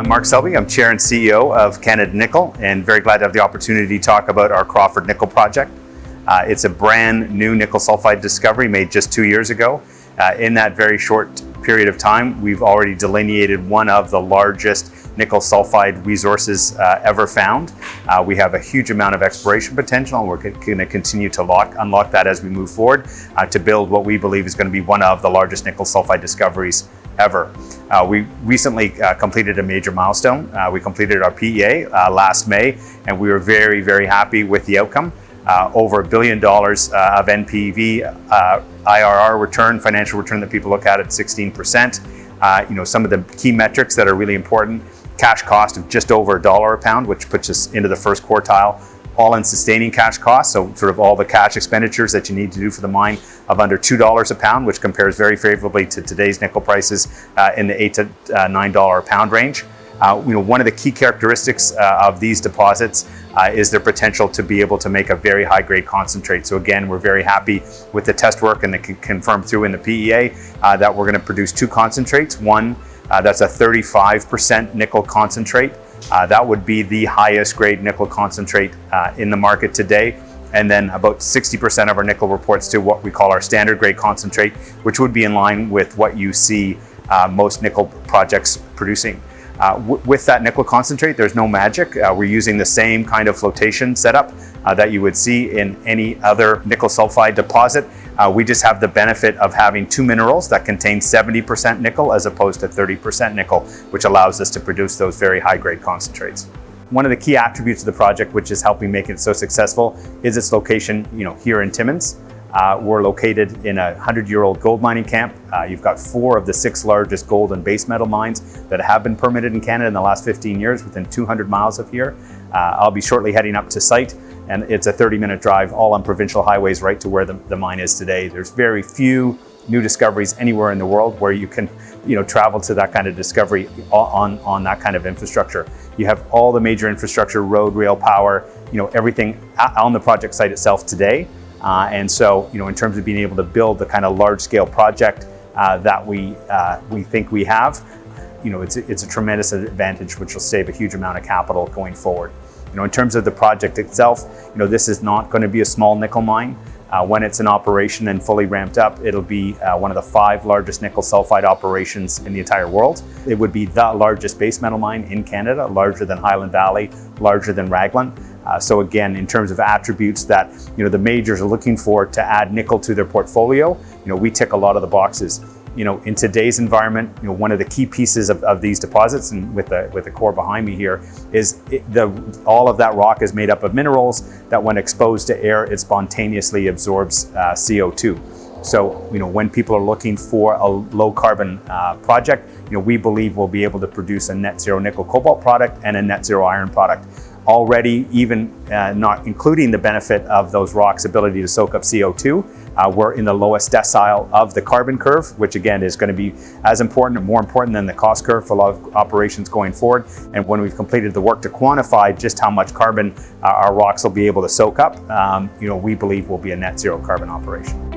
I'm Mark Selby. I'm Chair and CEO of Canada Nickel, and very glad to have the opportunity to talk about our Crawford Nickel Project. It's a brand new nickel sulfide discovery made just 2 years ago. In that very short period of time, we've already delineated one of the largest nickel sulfide resources ever found. We have a huge amount of exploration potential, and we're going to continue to unlock that as we move forward to build what we believe is going to be one of the largest nickel sulfide discoveries ever. We recently completed a major milestone. We completed our PEA last May, and we were very, very happy with the outcome. Over $1 billion of NPV IRR return, financial return that people look at 16%. Some of the key metrics that are really important: cash cost of just over $1 a pound, which puts us into the first quartile. All-in sustaining cash costs, so sort of all the cash expenditures that you need to do for the mine, of under $2 a pound, which compares very favorably to today's nickel prices in the $8 to $9 a pound range. One of the key characteristics of these deposits is their potential to be able to make a very high-grade concentrate. So again, we're very happy with the test work and the confirmed through in the PEA that we're going to produce two concentrates. One that's a 35% nickel concentrate. That would be the highest grade nickel concentrate in the market today. And then about 60% of our nickel reports to what we call our standard grade concentrate, which would be in line with what you see most nickel projects producing. With that nickel concentrate, there's no magic. We're using the same kind of flotation setup that you would see in any other nickel sulfide deposit. We just have the benefit of having two minerals that contain 70% nickel as opposed to 30% nickel, which allows us to produce those very high-grade concentrates. One of the key attributes of the project, which is helping make it so successful, is its location, here in Timmins. We're located in a 100-year-old gold mining camp. You've got 4 of the 6 largest gold and base metal mines that have been permitted in Canada in the last 15 years, within 200 miles of here. I'll be shortly heading up to site, and it's a 30-minute drive, all on provincial highways, right to where the mine is today. There's very few new discoveries anywhere in the world where you can travel to that kind of discovery on that kind of infrastructure. You have all the major infrastructure, road, rail, power, everything on the project site itself today. And so, in terms of being able to build the kind of large-scale project that we think we have, it's a tremendous advantage, which will save a huge amount of capital going forward. In terms of the project itself, this is not going to be a small nickel mine. When it's in operation and fully ramped up, it'll be one of the 5 largest nickel sulfide operations in the entire world. It would be the largest base metal mine in Canada, larger than Highland Valley, larger than Raglan. So again, in terms of attributes that the majors are looking for to add nickel to their portfolio, we tick a lot of the boxes. In today's environment, one of the key pieces of these deposits, and with the core behind me here, is all of that rock is made up of minerals that, when exposed to air, it spontaneously absorbs CO2. So, when people are looking for a low carbon project, we believe we'll be able to produce a net zero nickel cobalt product and a net zero iron product. Already, even not including the benefit of those rocks' ability to soak up CO2, we're in the lowest decile of the carbon curve, which again is going to be as important or more important than the cost curve for a lot of operations going forward. And when we've completed the work to quantify just how much carbon our rocks will be able to soak up, we believe we'll be a net zero carbon operation.